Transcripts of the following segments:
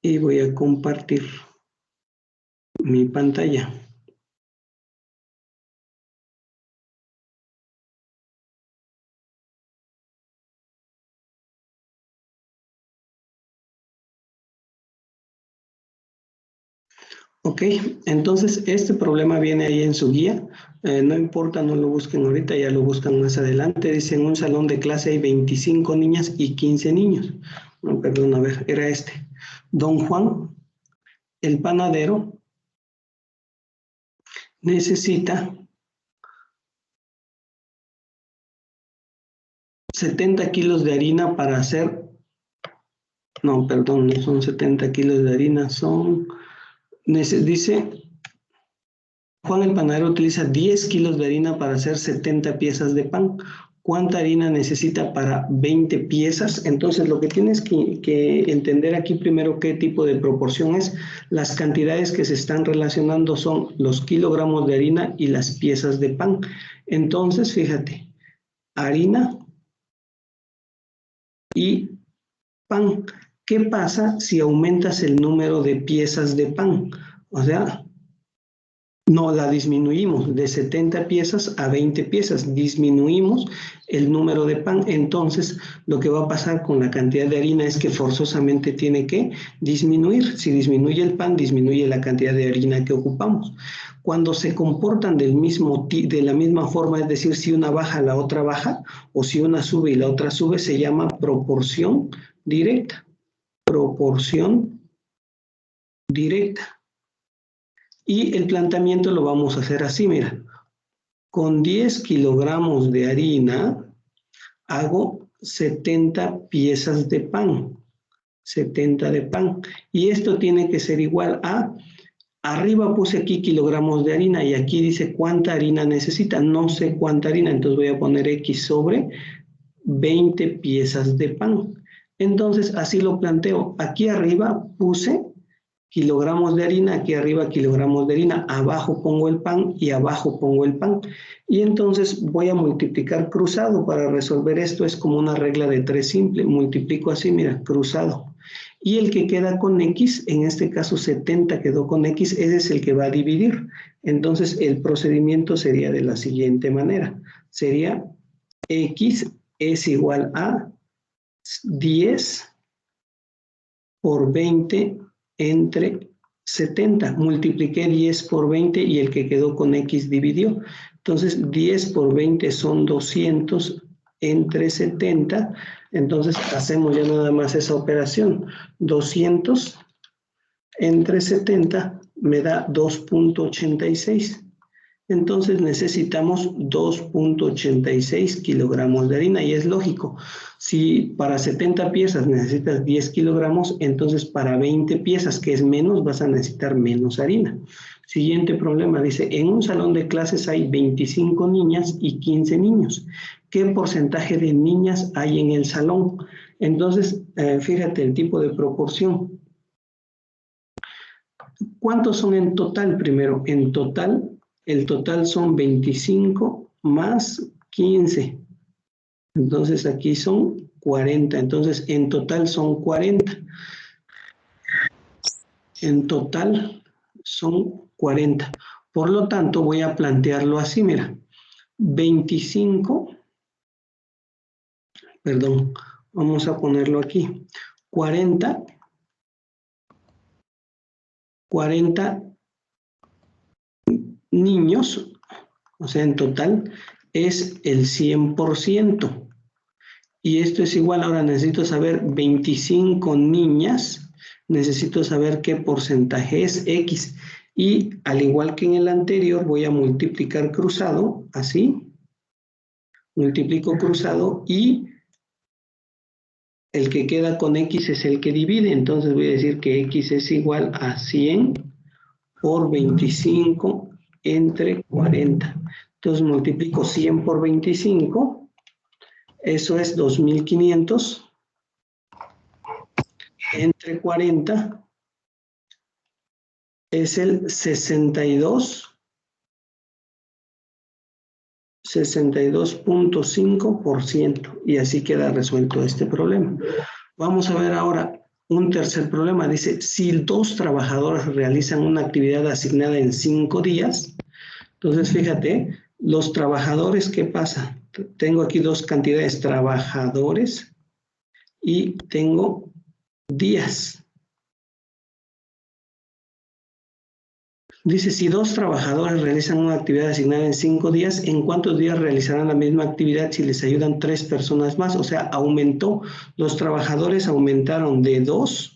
y voy a compartir mi pantalla. Ok, entonces este problema viene ahí en su guía. No importa, no lo busquen ahorita, ya lo buscan más adelante. Dice, en un salón de clase hay 25 niñas y 15 niños. No, perdón, a ver, era este. Don Juan, el panadero, necesita 70 kilos de harina para hacer... No, perdón, no son 70 kilos de harina, son... Dice... Juan el panadero utiliza 10 kilos de harina para hacer 70 piezas de pan. ¿Cuánta harina necesita para 20 piezas? Entonces, lo que tienes que entender aquí primero qué tipo de proporción es. Las cantidades que se están relacionando son los kilogramos de harina y las piezas de pan. Entonces, fíjate, harina y pan. ¿Qué pasa si aumentas el número de piezas de pan? O sea... No, la disminuimos de 70 piezas a 20 piezas, disminuimos el número de pan. Entonces, lo que va a pasar con la cantidad de harina es que forzosamente tiene que disminuir. Si disminuye el pan, disminuye la cantidad de harina que ocupamos. Cuando se comportan de la misma forma, es decir, si una baja, la otra baja, o si una sube y la otra sube, se llama proporción directa. Proporción directa. Y el planteamiento lo vamos a hacer así, mira. Con 10 kilogramos de harina hago 70 piezas de pan. 70 de pan. Y esto tiene que ser igual a... Arriba puse aquí kilogramos de harina y aquí dice cuánta harina necesita. No sé cuánta harina, entonces voy a poner X sobre 20 piezas de pan. Entonces así lo planteo. Aquí arriba puse kilogramos de harina, aquí arriba kilogramos de harina, abajo pongo el pan y abajo pongo el pan. Y entonces voy a multiplicar cruzado para resolver esto, es como una regla de 3 simple, multiplico así, mira, cruzado. Y el que queda con X, en este caso 70 quedó con X, ese es el que va a dividir. Entonces el procedimiento sería de la siguiente manera, sería X es igual a 10 por 20 entre 70. Multipliqué 10 por 20 y el que quedó con X dividió. Entonces 10 por 20 son 200 entre 70. Entonces hacemos ya nada más esa operación. 200 entre 70 me da 2.86. Entonces necesitamos 2.86 kilogramos de harina y es lógico. Si para 70 piezas necesitas 10 kilogramos, entonces para 20 piezas, que es menos, vas a necesitar menos harina. Siguiente problema, dice, en un salón de clases hay 25 niñas y 15 niños. ¿Qué porcentaje de niñas hay en el salón? Entonces, fíjate el tipo de proporción. ¿Cuántos son en total primero? En total, el total son 25 más 15. Entonces aquí son 40. Entonces en total son 40. En total son 40. Por lo tanto, voy a plantearlo así, mira. 25, perdón, vamos a ponerlo aquí. 40 niños, o sea, en total es el 100%. Y esto es igual, ahora necesito saber 25 niñas, necesito saber qué porcentaje es X. Y al igual que en el anterior, voy a multiplicar cruzado, así. Multiplico cruzado y el que queda con X es el que divide. Entonces voy a decir que X es igual a 100 por 25 entre 40. Entonces multiplico 100 por 25. Eso es 2.500 entre 40 es el 62.5% y así queda resuelto este problema. Vamos a ver ahora un tercer problema. Dice, si 2 trabajadores realizan una actividad asignada en 5 días, entonces fíjate, los trabajadores, ¿qué pasa? Tengo aquí 2 cantidades, trabajadores, y tengo días. Dice, si 2 trabajadores realizan una actividad asignada en 5 días, ¿en cuántos días realizarán la misma actividad si les ayudan 3 personas más? O sea, aumentó, los trabajadores aumentaron de 2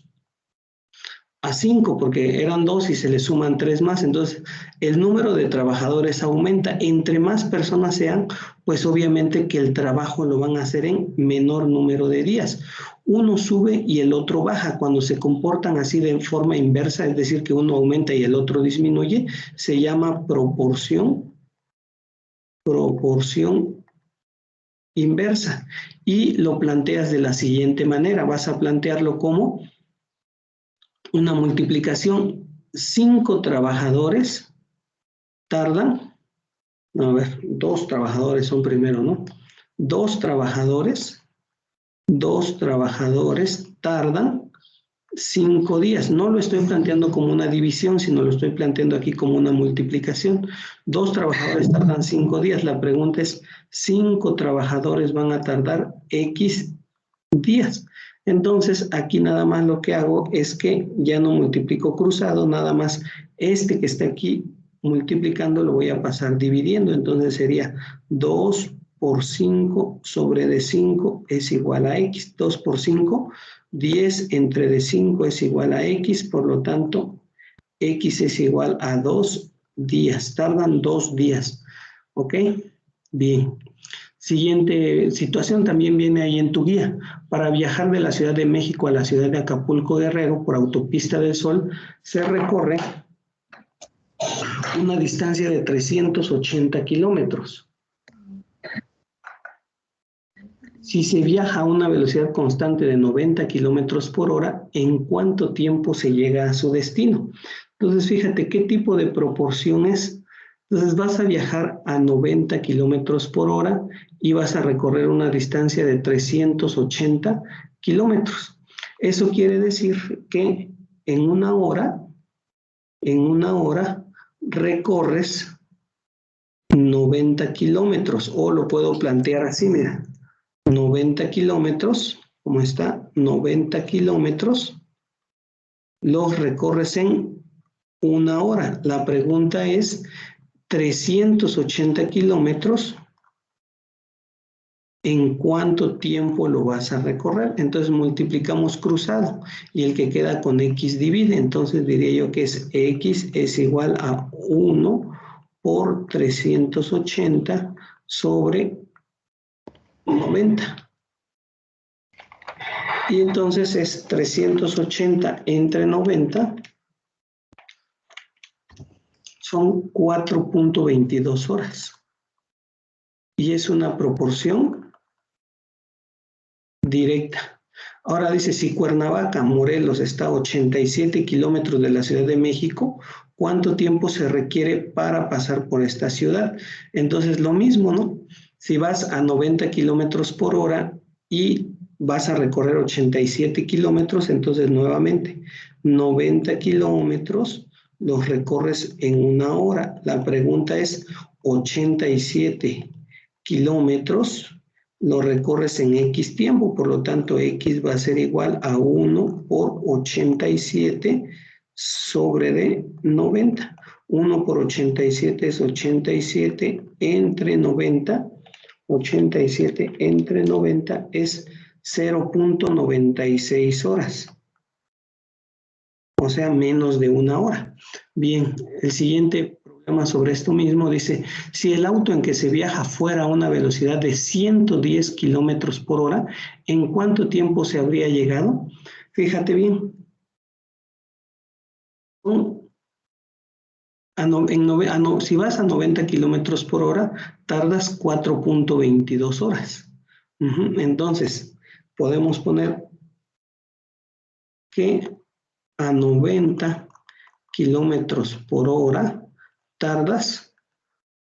a 5, porque eran 2 y se le suman 3 más. Entonces, el número de trabajadores aumenta. Entre más personas sean, pues obviamente que el trabajo lo van a hacer en menor número de días. Uno sube y el otro baja. Cuando se comportan así de forma inversa, es decir, que uno aumenta y el otro disminuye, se llama proporción inversa. Y lo planteas de la siguiente manera. Vas a plantearlo como una multiplicación. 5 trabajadores tardan, no, a ver, 2 trabajadores son primero, ¿no? 2 trabajadores tardan 5 días. No lo estoy planteando como una división, sino lo estoy planteando aquí como una multiplicación. 2 trabajadores tardan 5 días. La pregunta es, 5 trabajadores van a tardar X días. Entonces, aquí nada más lo que hago es que ya no multiplico cruzado, nada más este que está aquí multiplicando lo voy a pasar dividiendo. Entonces sería 2 por 5 sobre de 5 es igual a X. 2 por 5, 10 entre de 5 es igual a X, por lo tanto, X es igual a 2 días. Tardan 2 días. ¿Ok? Bien. Siguiente situación también viene ahí en tu guía. Para viajar de la Ciudad de México a la ciudad de Acapulco Guerrero por Autopista del Sol, se recorre una distancia de 380 kilómetros. Si se viaja a una velocidad constante de 90 kilómetros por hora, ¿en cuánto tiempo se llega a su destino? Entonces, fíjate qué tipo de proporción es. Entonces, vas a viajar a 90 kilómetros por hora y vas a recorrer una distancia de 380 kilómetros. Eso quiere decir que en una hora recorres 90 kilómetros, o lo puedo plantear así, mira, 90 kilómetros, ¿cómo está? 90 kilómetros los recorres en una hora. La pregunta es, 380 kilómetros, ¿en cuánto tiempo lo vas a recorrer? Entonces multiplicamos cruzado y el que queda con X divide. Entonces diría yo que es X es igual a 1 por 380 sobre 90. Y entonces es 380 entre 90 son 4.22 horas. Y es una proporción directa. Ahora dice, si Cuernavaca, Morelos, está a 87 kilómetros de la Ciudad de México, ¿cuánto tiempo se requiere para pasar por esta ciudad? Entonces lo mismo, ¿no? Si vas a 90 kilómetros por hora y vas a recorrer 87 kilómetros, entonces nuevamente 90 kilómetros los recorres en una hora. La pregunta es, 87 kilómetros lo recorres en X tiempo, por lo tanto X va a ser igual a 1 por 87 sobre de 90. 1 por 87 es 87 entre 90. 87 entre 90 es 0.96 horas. O sea, menos de una hora. Bien, el siguiente problema sobre esto mismo dice, si el auto en que se viaja fuera a una velocidad de 110 kilómetros por hora, ¿en cuánto tiempo se habría llegado? Fíjate bien. Si vas a 90 kilómetros por hora, tardas 4.22 horas. Entonces, podemos poner que a 90 kilómetros por hora tardas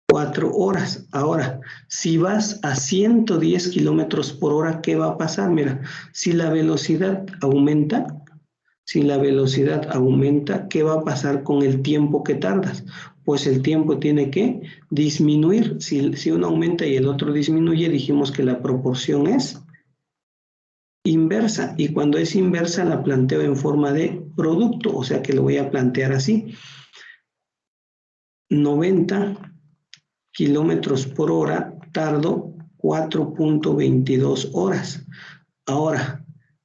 4 horas. Ahora, si vas a 110 kilómetros por hora, ¿qué va a pasar? Mira, si la velocidad aumenta, Si la velocidad aumenta, ¿qué va a pasar con el tiempo que tardas? Pues el tiempo tiene que disminuir. Si uno aumenta y el otro disminuye, dijimos que la proporción es inversa. Y cuando es inversa, la planteo en forma de producto. O sea que lo voy a plantear así. 90 kilómetros por hora, tardo 4.22 horas. Ahora,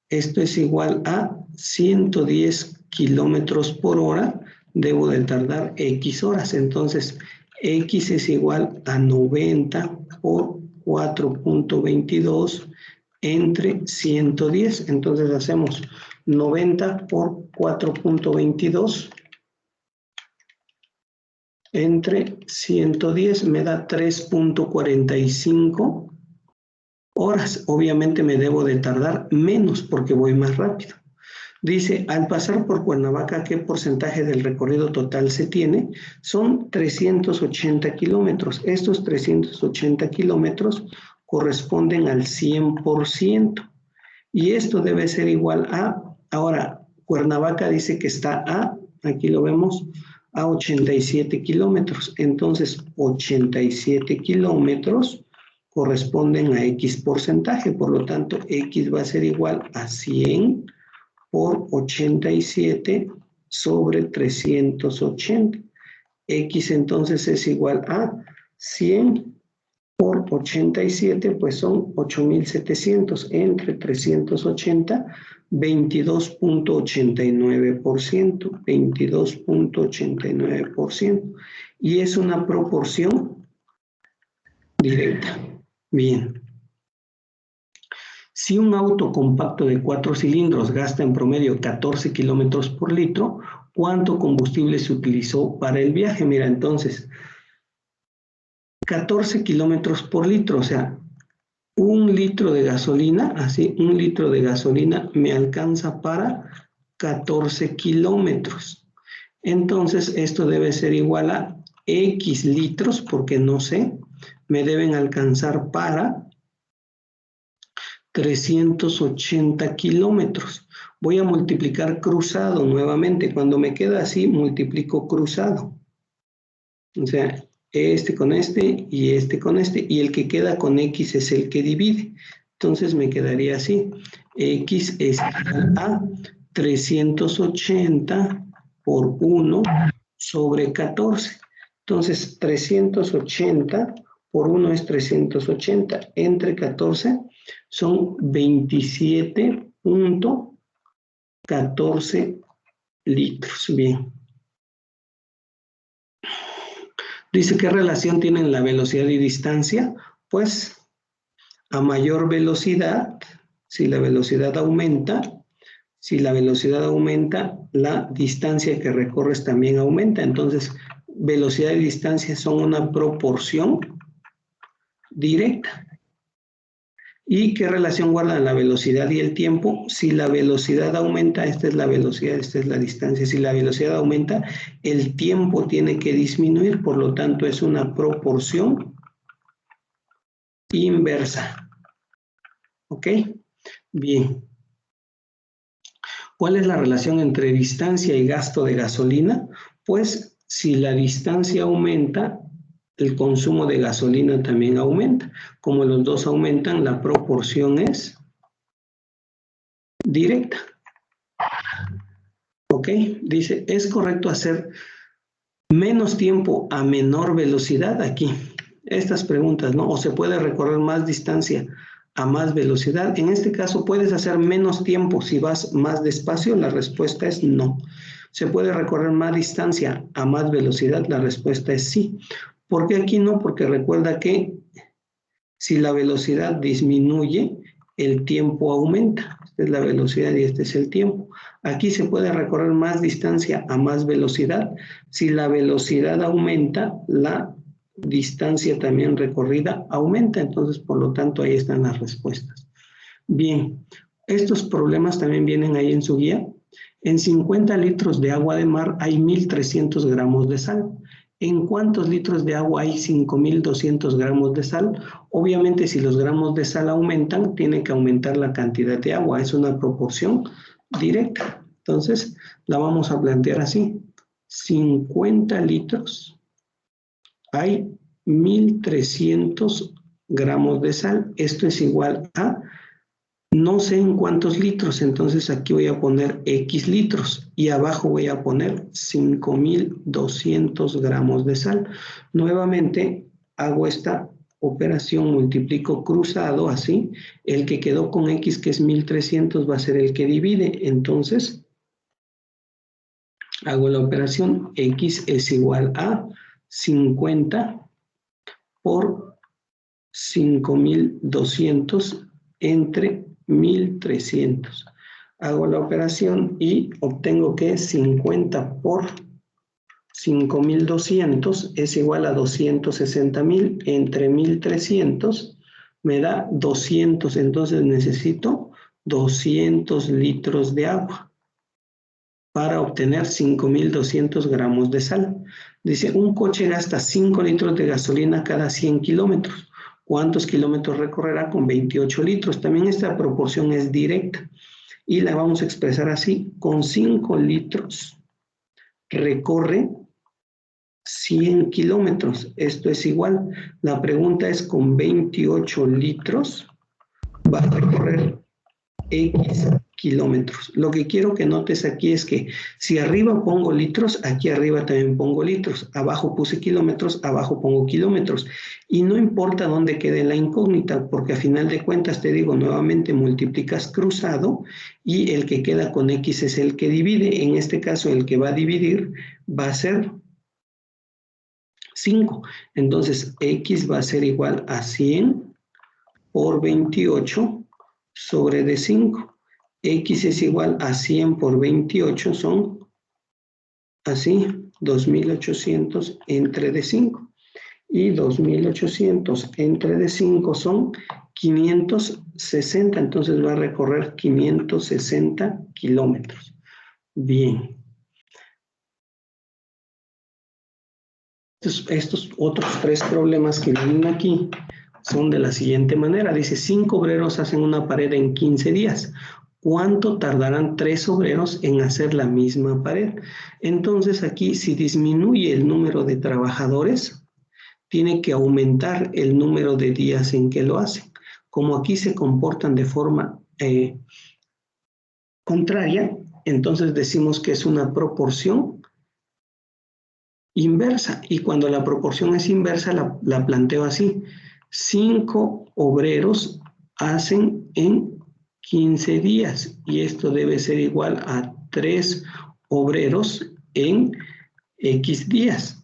esto es igual a 110 kilómetros por hora, debo de tardar X horas. Entonces, X es igual a 90 por 4.22 entre 110. Entonces, hacemos 90 por 4.22 entre 110, me da 3.45 horas. Obviamente me debo de tardar menos porque voy más rápido. Dice, al pasar por Cuernavaca, ¿qué porcentaje del recorrido total se tiene? Son 380 kilómetros. Estos 380 kilómetros corresponden al 100%. Y esto debe ser igual a, ahora, Cuernavaca dice que está a, aquí lo vemos, a 87 kilómetros. Entonces, 87 kilómetros corresponden a X porcentaje. Por lo tanto, X va a ser igual a 100 por 87 sobre 380. X entonces es igual a 100 por 87, pues son 8.700 entre 380, 22.89%, 22.89%. Y es una proporción directa. Bien. Si un auto compacto de 4 cilindros gasta en promedio 14 kilómetros por litro, ¿cuánto combustible se utilizó para el viaje? Mira, entonces, 14 kilómetros por litro, o sea, 1 litro de gasolina, así, 1 litro de gasolina me alcanza para 14 kilómetros. Entonces, esto debe ser igual a X litros, porque no sé, me deben alcanzar para 380 kilómetros. Voy a multiplicar cruzado nuevamente. Cuando me queda así, multiplico cruzado. O sea, este con este y este con este. Y el que queda con X es el que divide. Entonces me quedaría así. X es igual a 380 por 1 sobre 14. Entonces, 380 por 1 es 380. Entre 14 son 27.14 litros. Bien. Dice, ¿qué relación tienen la velocidad y distancia? Pues, a mayor velocidad, si la velocidad aumenta, la distancia que recorres también aumenta. Entonces, velocidad y distancia son una proporción directa. ¿Y qué relación guardan la velocidad y el tiempo? Si la velocidad aumenta, esta es la velocidad, esta es la distancia. Si la velocidad aumenta, el tiempo tiene que disminuir, por lo tanto es una proporción inversa. ¿Ok? Bien. ¿Cuál es la relación entre distancia y gasto de gasolina? Pues si la distancia aumenta, el consumo de gasolina también aumenta. Como los dos aumentan, la proporción es directa. ¿Ok? Dice, ¿es correcto hacer menos tiempo a menor velocidad? Aquí, estas preguntas, ¿no? ¿O se puede recorrer más distancia a más velocidad? En este caso, ¿puedes hacer menos tiempo si vas más despacio? La respuesta es no. ¿Se puede recorrer más distancia a más velocidad? La respuesta es sí. ¿Por qué aquí no? Porque recuerda que si la velocidad disminuye, el tiempo aumenta. Esta es la velocidad y este es el tiempo. Aquí se puede recorrer más distancia a más velocidad. Si la velocidad aumenta, la distancia también recorrida aumenta. Entonces, por lo tanto, ahí están las respuestas. Bien, estos problemas también vienen ahí en su guía. En 50 litros de agua de mar hay 1.300 gramos de sal. ¿En cuántos litros de agua hay 5.200 gramos de sal? Obviamente, si los gramos de sal aumentan, tiene que aumentar la cantidad de agua. Es una proporción directa. Entonces, la vamos a plantear así. 50 litros, hay 1300 gramos de sal. Esto es igual a, no sé en cuántos litros, entonces aquí voy a poner X litros y abajo voy a poner 5200 gramos de sal. Nuevamente hago esta operación, multiplico cruzado así. El que quedó con X, que es 1300, va a ser el que divide. Entonces, hago la operación, X es igual a 50 por 5200 entre 1300. Hago la operación y obtengo que 50 por 5200 es igual a 260.000 entre 1300 me da 200, entonces necesito 200 litros de agua para obtener 5200 gramos de sal. Dice, un coche gasta 5 litros de gasolina cada 100 kilómetros. ¿Cuántos kilómetros recorrerá con 28 litros? También esta proporción es directa y la vamos a expresar así. Con 5 litros recorre 100 kilómetros. Esto es igual. La pregunta es, con 28 litros va a recorrer X kilómetros. Lo que quiero que notes aquí es que si arriba pongo litros, aquí arriba también pongo litros. Abajo puse kilómetros, abajo pongo kilómetros. Y no importa dónde quede la incógnita, porque a final de cuentas, te digo, nuevamente multiplicas cruzado y el que queda con X es el que divide. En este caso, el que va a dividir va a ser 5. Entonces, X va a ser igual a 100 por 28 sobre de 5. X es igual a 100 por 28, son así, 2800 entre de 5. Y 2800 entre de 5 son 560, entonces va a recorrer 560 kilómetros. Bien. Estos otros 3 problemas que vienen aquí son de la siguiente manera. Dice, 5 obreros hacen una pared en 15 días. ¿Cuánto tardarán 3 obreros en hacer la misma pared? Entonces aquí, si disminuye el número de trabajadores, tiene que aumentar el número de días en que lo hacen. Como aquí se comportan de forma contraria, entonces decimos que es una proporción inversa. Y cuando la proporción es inversa, la planteo así. 5 obreros hacen en 15 días y esto debe ser igual a 3 obreros en X días.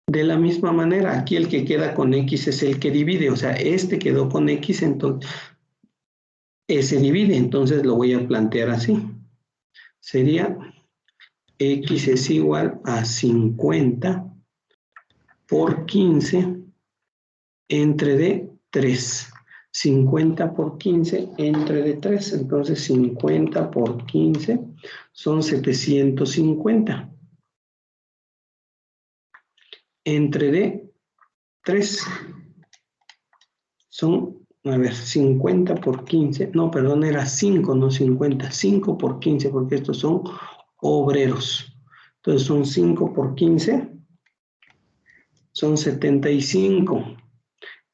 De la misma manera, aquí el que queda con X es el que divide, o sea, este quedó con X, entonces ese divide, entonces lo voy a plantear así. Sería X es igual a 50 por 15 entre de 3. 50 por 15 entre de 3. Entonces 50 por 15 son 750. Entre de 3 son, a ver, 50 por 15. No, perdón, era 5, no 50. 5 por 15, porque estos son obreros. Entonces son 5 por 15. Son 75.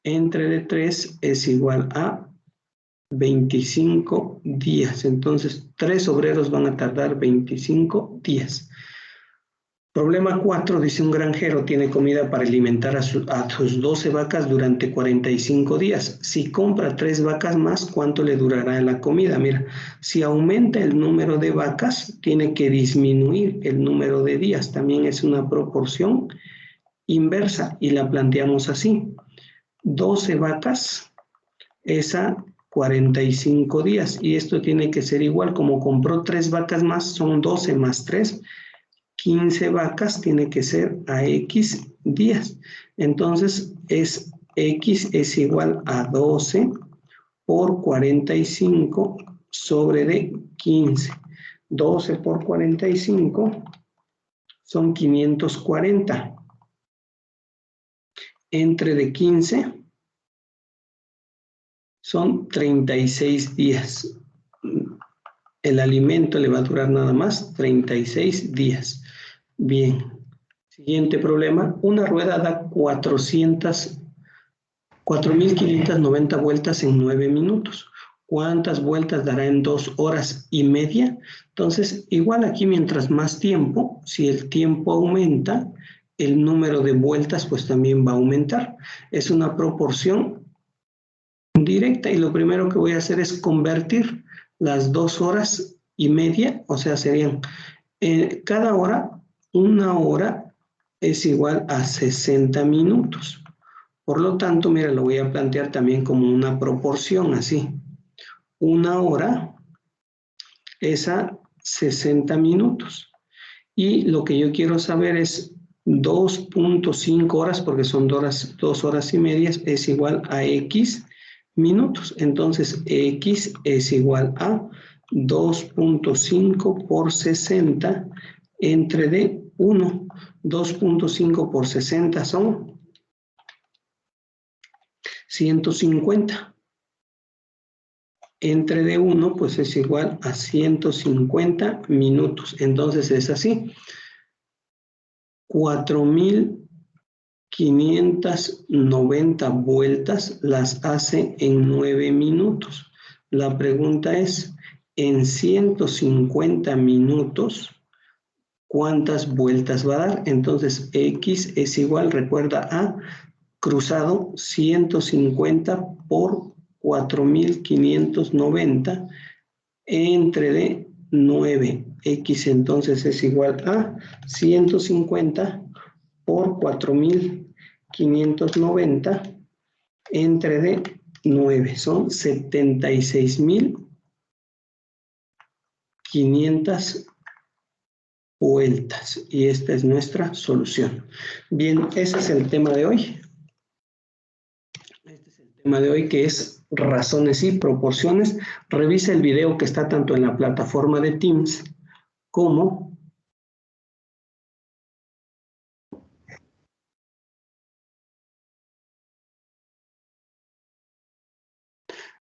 Entre de 3 es igual a 25 días. Entonces, 3 obreros van a tardar 25 días. Problema 4, dice, un granjero tiene comida para alimentar a sus 12 vacas durante 45 días. Si compra 3 vacas más, ¿cuánto le durará la comida? Mira, si aumenta el número de vacas, tiene que disminuir el número de días. También es una proporción inversa y la planteamos así. 12 vacas es a 45 días y esto tiene que ser igual, como compró 3 vacas más, son 12 más 3, 15 vacas tiene que ser a X días. Entonces X es igual a 12 por 45 sobre de 15. 12 por 45 son 540. Entre de 15 son 36 días. el alimento le va a durar nada más 36 días. Bien, siguiente problema. Una rueda da 4.590 vueltas en 9 minutos. ¿Cuántas vueltas dará en 2 horas y media? Entonces, igual aquí mientras más tiempo, si el tiempo aumenta, el número de vueltas pues también va a aumentar. Es una proporción directa y lo primero que voy a hacer es convertir las 2 horas y media, o sea, serían cada hora, una hora es igual a 60 minutos. Por lo tanto, mira, lo voy a plantear también como una proporción así. Una hora es a 60 minutos. Y lo que yo quiero saber es 2.5 horas, porque son 2 horas y media, es igual a X minutos. Entonces, X es igual a 2.5 por 60 entre D1. 2.5 por 60 son 150. Entre D1 pues es igual a 150 minutos. Entonces es así. 4.590 vueltas las hace en 9 minutos. La pregunta es, en 150 minutos, ¿cuántas vueltas va a dar? Entonces X es igual, recuerda, a cruzado 150 por 4.590 entre de 9. X entonces es igual a 150 por 4.590 entre de 9. Son 76.500 vueltas. Y esta es nuestra solución. Bien, ese es el tema de hoy. Este es el tema de hoy, que es razones y proporciones. Revisa el video que está tanto en la plataforma de Teams como